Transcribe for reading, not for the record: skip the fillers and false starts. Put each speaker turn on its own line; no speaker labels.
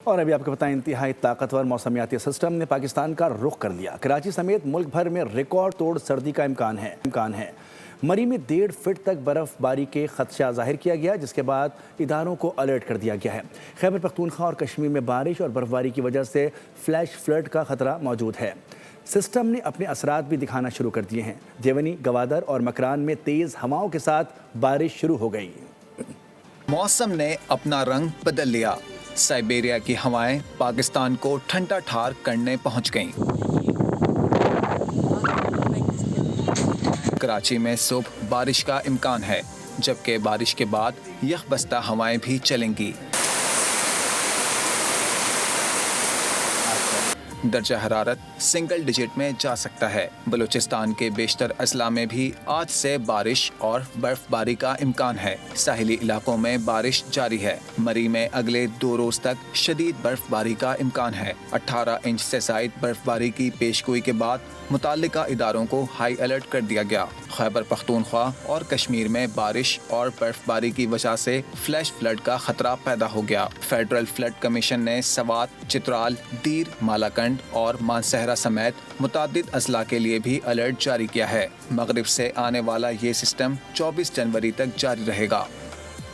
اور ابھی آپ کو بتائیں انتہائی طاقتور موسمیاتی سسٹم نے پاکستان کا رخ کر لیا۔ کراچی سمیت ملک بھر میں ریکارڈ توڑ سردی کا امکان ہے۔ مری میں 1.5 فٹ تک برف باری کے خدشہ ظاہر کیا گیا، جس کے بعد اداروں کو الرٹ کر دیا گیا ہے۔ خیبر پختونخوا اور کشمیر میں بارش اور برف باری کی وجہ سے فلیش فلڈ کا خطرہ موجود ہے۔ سسٹم نے اپنے اثرات بھی دکھانا شروع کر دیے ہیں۔ دیونی، گوادر اور مکران میں تیز ہواؤں کے ساتھ بارش شروع ہو گئی۔
موسم نے اپنا رنگ بدل لیا۔ سائبیریا کی ہوائیں پاکستان کو ٹھنڈا ٹھار کرنے پہنچ گئیں۔ کراچی میں صبح بارش کا امکان ہے، جبکہ بارش کے بعد یخ بستہ ہوائیں بھی چلیں گی۔ درجہ حرارت سنگل ڈیجٹ میں جا سکتا ہے۔ بلوچستان کے بیشتر اضلاع میں بھی آج سے بارش اور برف باری کا امکان ہے۔ ساحلی علاقوں میں بارش جاری ہے۔ مری میں اگلے 2 روز تک شدید برف باری کا امکان ہے۔ 18 انچ سے زائد برف باری کی پیشگوئی کے بعد متعلقہ اداروں کو ہائی الرٹ کر دیا گیا۔ خیبر پختونخوا اور کشمیر میں بارش اور برف باری کی وجہ سے فلیش فلڈ کا خطرہ پیدا ہو گیا۔ فیڈرل فلڈ کمیشن نے سوات، چترال، دیر، مالاکنڈ اور مانسہرہ سمیت متعدد اضلاع کے لیے بھی الرٹ جاری کیا ہے۔ مغرب سے آنے والا یہ سسٹم 24 جنوری تک جاری رہے گا۔